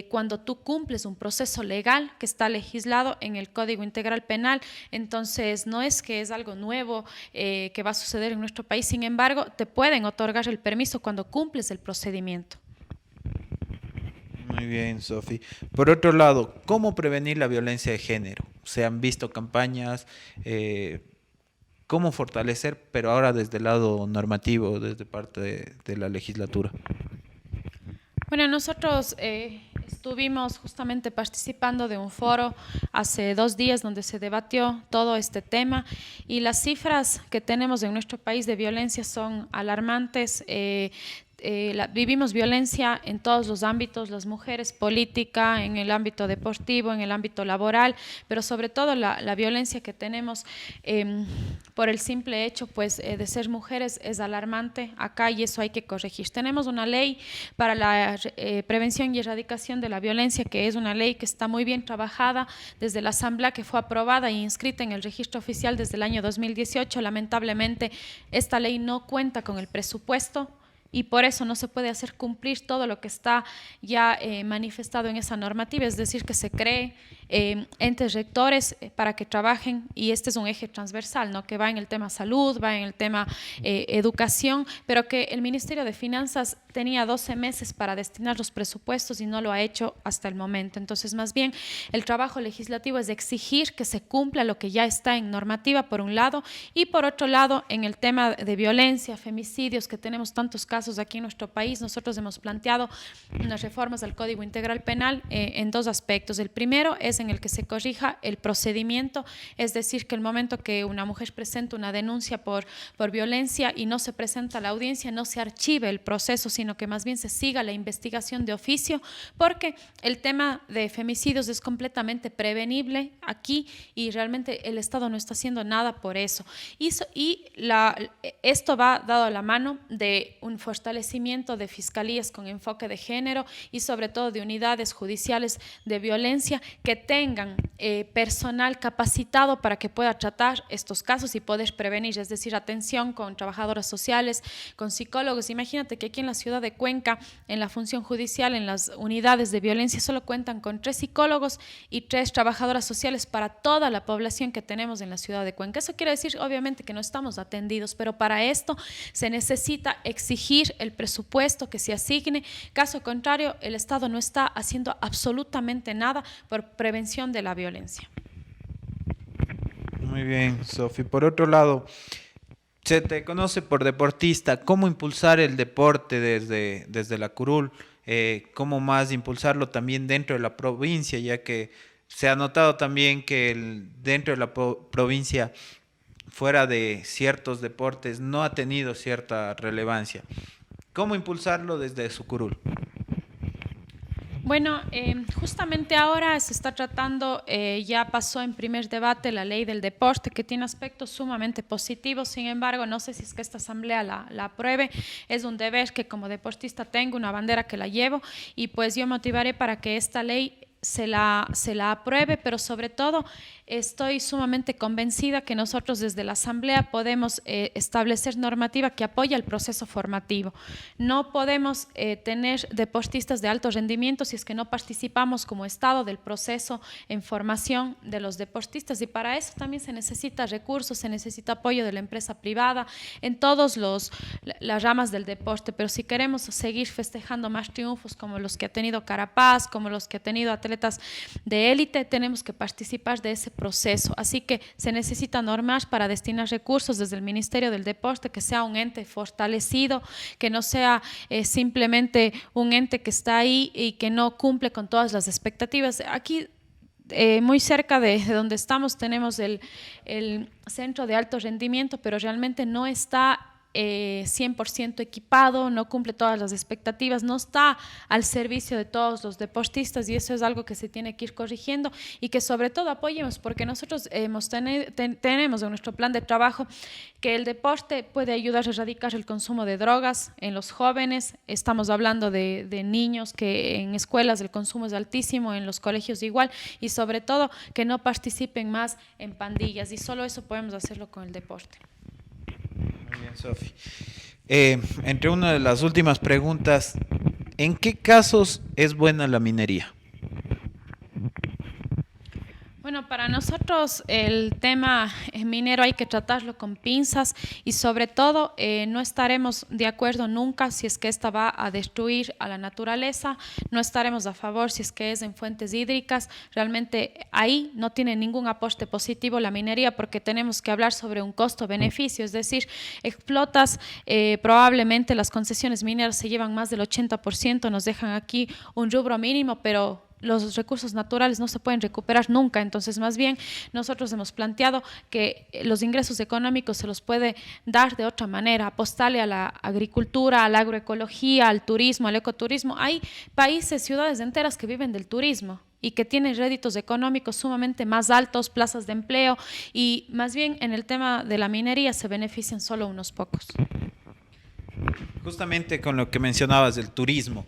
cuando tú cumples un proceso legal que está legislado en el Código Integral Penal. Entonces, no es que es algo nuevo que va a suceder en nuestro país. Sin embargo, te pueden otorgar el permiso cuando cumples el procedimiento. Muy bien, Sofi. Por otro lado, ¿cómo prevenir la violencia de género? Se han visto campañas, cómo fortalecer, pero ahora desde el lado normativo, desde parte de la legislatura. Bueno, nosotros estuvimos justamente participando de un foro hace 2 días donde se debatió todo este tema y las cifras que tenemos en nuestro país de violencia son alarmantes. Vivimos violencia en todos los ámbitos, las mujeres, política, en el ámbito deportivo, en el ámbito laboral, pero sobre todo la violencia que tenemos por el simple hecho pues, de ser mujeres es alarmante acá y eso hay que corregir. Tenemos una ley para la prevención y erradicación de la violencia que es una ley que está muy bien trabajada desde la Asamblea que fue aprobada e inscrita en el registro oficial desde el año 2018. Lamentablemente esta ley no cuenta con el presupuesto y por eso no se puede hacer cumplir todo lo que está ya manifestado en esa normativa, es decir, que se cree entes rectores para que trabajen y este es un eje transversal, ¿no? Que va en el tema salud, va en el tema educación, pero que el Ministerio de Finanzas tenía 12 meses para destinar los presupuestos y no lo ha hecho hasta el momento. Entonces, más bien, el trabajo legislativo es exigir que se cumpla lo que ya está en normativa, por un lado, y por otro lado, en el tema de violencia, femicidios, que tenemos tantos casos aquí en nuestro país, nosotros hemos planteado unas reformas al Código Integral Penal en 2 aspectos. El primero es en el que se corrija el procedimiento, es decir, que el momento que una mujer presenta una denuncia por violencia y no se presenta a la audiencia, no se archive el proceso, sino que más bien se siga la investigación de oficio, porque el tema de femicidios es completamente prevenible aquí y realmente el Estado no está haciendo nada por eso. Esto va dado a la mano de un fortalecimiento de fiscalías con enfoque de género y sobre todo de unidades judiciales de violencia que tengan personal capacitado para que pueda tratar estos casos y poder prevenir, es decir, atención con trabajadoras sociales, con psicólogos. Imagínate que aquí en la ciudad de Cuenca, en la función judicial, en las unidades de violencia, solo cuentan con 3 psicólogos y 3 trabajadoras sociales para toda la población que tenemos en la ciudad de Cuenca. Eso quiere decir, obviamente, que no estamos atendidos, pero para esto se necesita exigir seguir el presupuesto que se asigne. Caso contrario, el Estado no está haciendo absolutamente nada por prevención de la violencia. Muy bien, Sofi. Por otro lado, se te conoce por deportista. ¿Cómo impulsar el deporte desde la curul? ¿Cómo más impulsarlo también dentro de la provincia? Ya que se ha notado también que dentro de la provincia, fuera de ciertos deportes, no ha tenido cierta relevancia. ¿Cómo impulsarlo desde su curul? Bueno, justamente ahora se está tratando, ya pasó en primer debate la ley del deporte, que tiene aspectos sumamente positivos. Sin embargo, no sé si es que esta asamblea la apruebe. Es un deber que como deportista tengo, una bandera que la llevo, y pues yo motivaré para que esta ley se la apruebe, pero sobre todo estoy sumamente convencida que nosotros desde la Asamblea podemos establecer normativa que apoya el proceso formativo. No podemos tener deportistas de alto rendimiento si es que no participamos como Estado del proceso en formación de los deportistas, y para eso también se necesita recursos, se necesita apoyo de la empresa privada en todas las ramas del deporte. Pero si queremos seguir festejando más triunfos como los que ha tenido Carapaz, como los que ha tenido atletas de élite, tenemos que participar de ese proceso. Así que se necesitan normas para destinar recursos desde el Ministerio del Deporte, que sea un ente fortalecido, que no sea simplemente un ente que está ahí y que no cumple con todas las expectativas. Aquí muy cerca de donde estamos tenemos el centro de alto rendimiento, pero realmente no está 100% equipado, no cumple todas las expectativas, no está al servicio de todos los deportistas, y eso es algo que se tiene que ir corrigiendo y que sobre todo apoyemos, porque nosotros tenemos en nuestro plan de trabajo que el deporte puede ayudar a erradicar el consumo de drogas en los jóvenes. Estamos hablando de niños que en escuelas el consumo es altísimo, en los colegios igual, y sobre todo que no participen más en pandillas, y solo eso podemos hacerlo con el deporte. Muy bien, Sofi. Entre una de las últimas preguntas, ¿en qué casos es buena la minería? Bueno, para nosotros el tema minero hay que tratarlo con pinzas, y sobre todo no estaremos de acuerdo nunca si es que esta va a destruir a la naturaleza, no estaremos a favor si es que es en fuentes hídricas. Realmente ahí no tiene ningún aporte positivo la minería, porque tenemos que hablar sobre un costo-beneficio, es decir, explotas, probablemente las concesiones mineras se llevan más del 80%, nos dejan aquí un rubro mínimo, pero los recursos naturales no se pueden recuperar nunca. Entonces, más bien, nosotros hemos planteado que los ingresos económicos se los puede dar de otra manera, apostarle a la agricultura, a la agroecología, al turismo, al ecoturismo. Hay países, ciudades enteras que viven del turismo y que tienen réditos económicos sumamente más altos, plazas de empleo, y más bien en el tema de la minería se benefician solo unos pocos. Justamente con lo que mencionabas del turismo,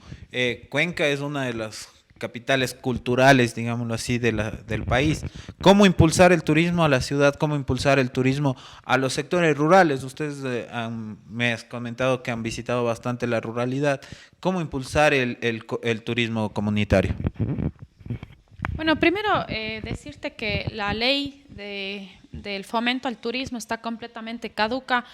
Cuenca es una de las capitales culturales, digámoslo así, del país. ¿Cómo impulsar el turismo a la ciudad? ¿Cómo impulsar el turismo a los sectores rurales? Ustedes me has comentado que han visitado bastante la ruralidad. ¿Cómo impulsar el turismo comunitario? Bueno, primero decirte que la ley del fomento al turismo está completamente caduca.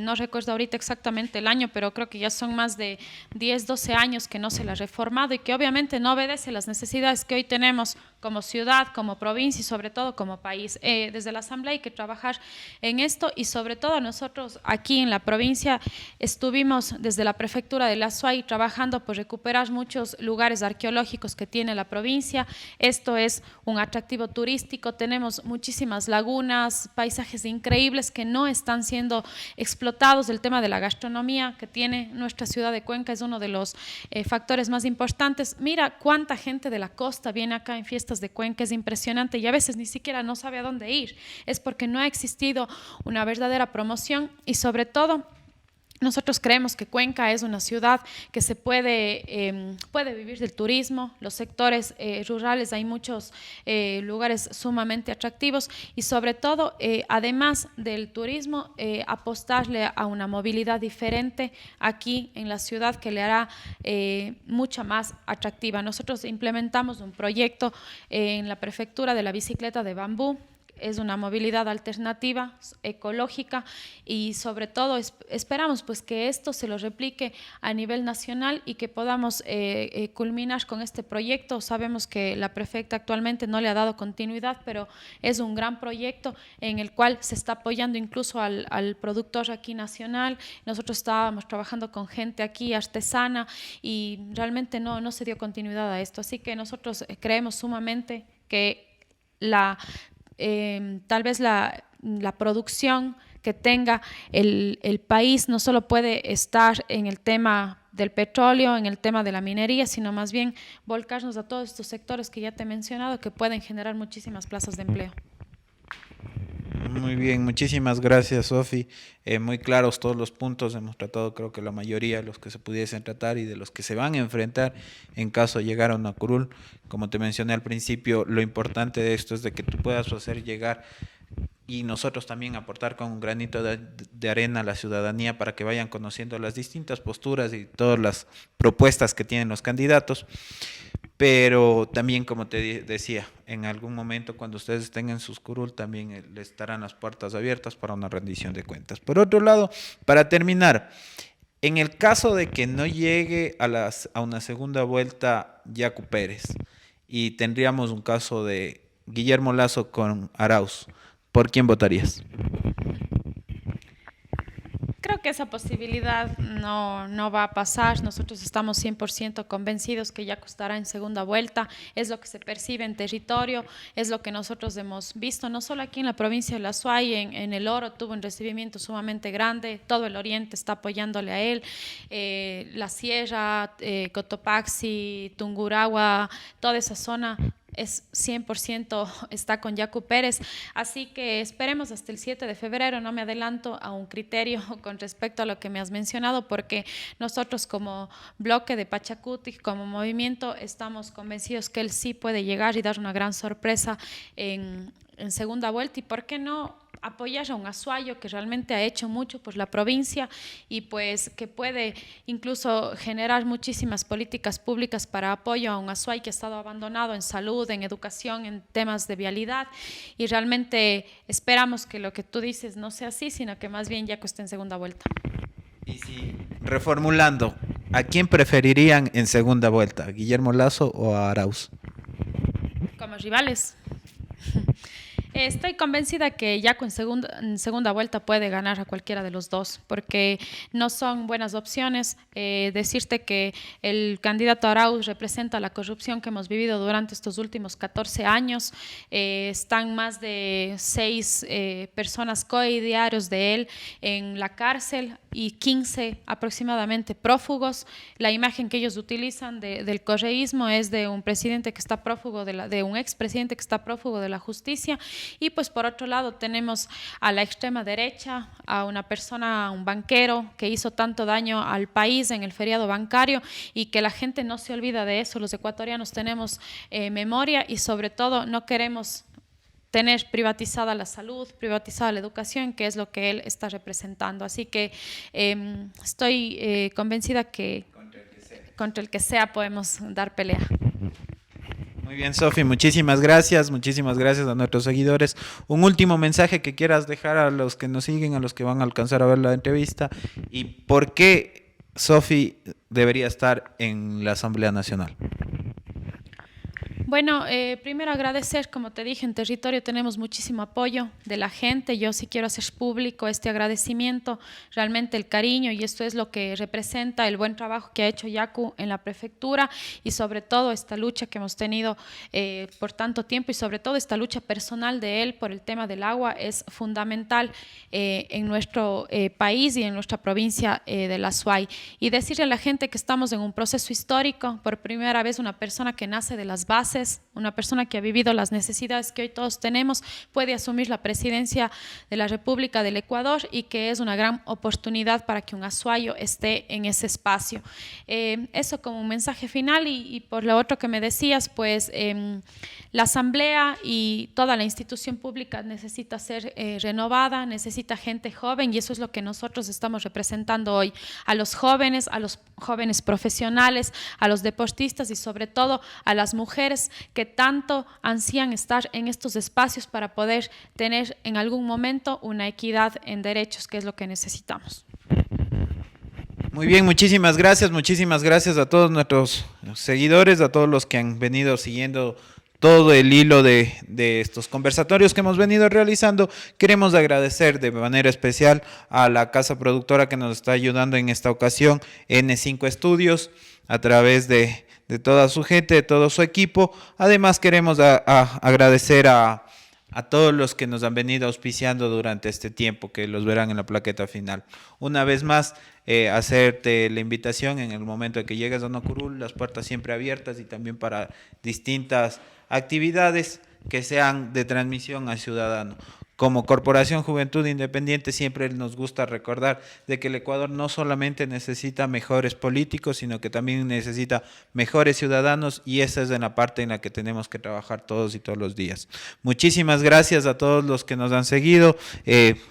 No recuerdo ahorita exactamente el año, pero creo que ya son más de 10, 12 años que no se la ha reformado, y que obviamente no obedece las necesidades que hoy tenemos como ciudad, como provincia y sobre todo como país. Desde la Asamblea hay que trabajar en esto, y sobre todo nosotros aquí en la provincia estuvimos desde la prefectura de La Suay trabajando por recuperar muchos lugares arqueológicos que tiene la provincia. Esto es un atractivo turístico, tenemos muchísimas lagunas, paisajes increíbles que no están siendo explotados. El tema de la gastronomía que tiene nuestra ciudad de Cuenca es uno de los factores más importantes. Mira cuánta gente de la costa viene acá en fiestas de Cuenca, es impresionante, y a veces ni siquiera no sabe a dónde ir. Es porque no ha existido una verdadera promoción, y sobre todo nosotros creemos que Cuenca es una ciudad que se puede vivir del turismo. Los sectores rurales, hay muchos lugares sumamente atractivos, y sobre todo, además del turismo, apostarle a una movilidad diferente aquí en la ciudad que le hará mucha más atractiva. Nosotros implementamos un proyecto en la prefectura de la bicicleta de bambú. es una movilidad alternativa, ecológica y sobre todo esperamos pues que esto se lo replique a nivel nacional y que podamos culminar con este proyecto. Sabemos que la prefecta actualmente no le ha dado continuidad, pero es un gran proyecto en el cual se está apoyando incluso al productor aquí nacional. Nosotros estábamos trabajando con gente aquí artesana y realmente no se dio continuidad a esto. Así que nosotros creemos sumamente que tal vez la producción que tenga el país no solo puede estar en el tema del petróleo, en el tema de la minería, sino más bien volcarnos a todos estos sectores que ya te he mencionado que pueden generar muchísimas plazas de empleo. Muy bien, muchísimas gracias, Sofi. Muy claros todos los puntos, hemos tratado creo que la mayoría de los que se pudiesen tratar y de los que se van a enfrentar en caso de llegar a una curul. Como te mencioné al principio, lo importante de esto es de que tú puedas hacer llegar y nosotros también aportar con un granito de arena a la ciudadanía para que vayan conociendo las distintas posturas y todas las propuestas que tienen los candidatos. Pero también, como te decía, en algún momento cuando ustedes estén en sus curul también les estarán las puertas abiertas para una rendición de cuentas. Por otro lado, para terminar, en el caso de que no llegue a una segunda vuelta Yaku Pérez y tendríamos un caso de Guillermo Lasso con Arauz, ¿por quién votarías? Creo que esa posibilidad no va a pasar. Nosotros estamos 100% convencidos que Yaku estará en segunda vuelta. Es lo que se percibe en territorio, es lo que nosotros hemos visto, no solo aquí en la provincia de La Suay, en El Oro tuvo un recibimiento sumamente grande, todo el oriente está apoyándole a él, la Sierra, Cotopaxi, Tungurahua, toda esa zona es 100% está con Yaku Pérez, así que esperemos hasta el 7 de febrero, no me adelanto a un criterio con respecto a lo que me has mencionado, porque nosotros como bloque de Pachacuti, como movimiento, estamos convencidos que él sí puede llegar y dar una gran sorpresa en segunda vuelta, y por qué no apoyar a un Azuayo que realmente ha hecho mucho por la provincia y pues que puede incluso generar muchísimas políticas públicas para apoyo a un Azuay que ha estado abandonado en salud, en educación, en temas de vialidad, y realmente esperamos que lo que tú dices no sea así, sino que más bien Yaku esté en segunda vuelta. Y si, reformulando, ¿a quién preferirían en segunda vuelta? ¿A Guillermo Lasso o a Arauz? Como rivales. Estoy convencida que Yaku en segunda vuelta puede ganar a cualquiera de los dos, porque no son buenas opciones. Decirte que el candidato Arauz representa la corrupción que hemos vivido durante estos últimos 14 años. Están más de 6 personas coidearios de él en la cárcel y 15 aproximadamente prófugos. La imagen que ellos utilizan del correísmo es de un presidente que está prófugo de un expresidente que está prófugo de la justicia. Y pues por otro lado tenemos a la extrema derecha, a una persona, a un banquero que hizo tanto daño al país en el feriado bancario, y que la gente no se olvida de eso. Los ecuatorianos tenemos memoria y sobre todo no queremos tener privatizada la salud, privatizada la educación, que es lo que él está representando. Así que estoy convencida que contra el que sea podemos dar pelea. Muy bien, Sofi, muchísimas gracias a nuestros seguidores. Un último mensaje que quieras dejar a los que nos siguen, a los que van a alcanzar a ver la entrevista, y por qué Sofi debería estar en la Asamblea Nacional. Bueno, primero agradecer, como te dije, en territorio tenemos muchísimo apoyo de la gente. Yo sí quiero hacer público este agradecimiento, realmente el cariño, y esto es lo que representa el buen trabajo que ha hecho Yaku en la prefectura, y sobre todo esta lucha que hemos tenido por tanto tiempo, y sobre todo esta lucha personal de él por el tema del agua es fundamental en nuestro país y en nuestra provincia de La Suay. Y decirle a la gente que estamos en un proceso histórico, por primera vez una persona que nace de las bases, una persona que ha vivido las necesidades que hoy todos tenemos, puede asumir la presidencia de la República del Ecuador, y que es una gran oportunidad para que un azuayo esté en ese espacio. Eso como un mensaje final, y por lo otro que me decías, pues la Asamblea y toda la institución pública necesita ser renovada, necesita gente joven, y eso es lo que nosotros estamos representando hoy, a los jóvenes profesionales, a los deportistas y sobre todo a las mujeres jóvenes que tanto ansían estar en estos espacios para poder tener en algún momento una equidad en derechos, que es lo que necesitamos. Muy bien, muchísimas gracias a todos nuestros seguidores, a todos los que han venido siguiendo todo el hilo de estos conversatorios que hemos venido realizando. Queremos agradecer de manera especial a la casa productora que nos está ayudando en esta ocasión, N5 Estudios, a través de toda su gente, de todo su equipo. Además queremos agradecer a todos los que nos han venido auspiciando durante este tiempo, que los verán en la plaqueta final. Una vez más, hacerte la invitación en el momento en que llegues a Nocurul, las puertas siempre abiertas, y también para distintas actividades que sean de transmisión al ciudadano. Como Corporación Juventud Independiente siempre nos gusta recordar de que el Ecuador no solamente necesita mejores políticos, sino que también necesita mejores ciudadanos, y esa es en la parte en la que tenemos que trabajar todos y todos los días. Muchísimas gracias a todos los que nos han seguido.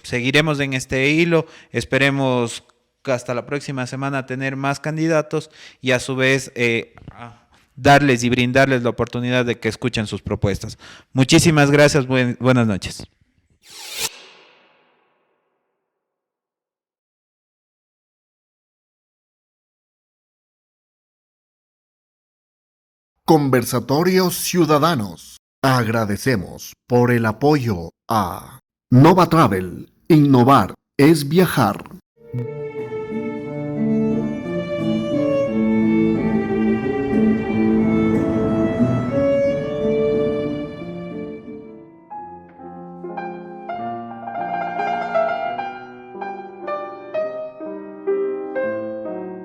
Seguiremos en este hilo. Esperemos hasta la próxima semana tener más candidatos y a su vez darles y brindarles la oportunidad de que escuchen sus propuestas. Muchísimas gracias. Buenas noches. Conversatorios Ciudadanos. Agradecemos por el apoyo a Nova Travel. Innovar es viajar.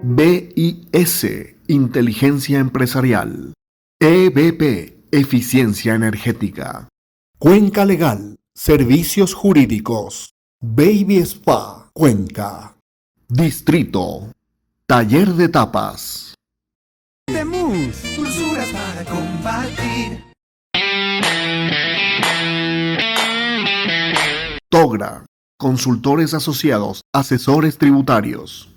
BIS, Inteligencia Empresarial. EBP, Eficiencia Energética. Cuenca Legal, Servicios Jurídicos. Baby Spa, Cuenca. Distrito, Taller de Tapas. Temus, dulzuras para compartir. Togra, Consultores Asociados, Asesores Tributarios.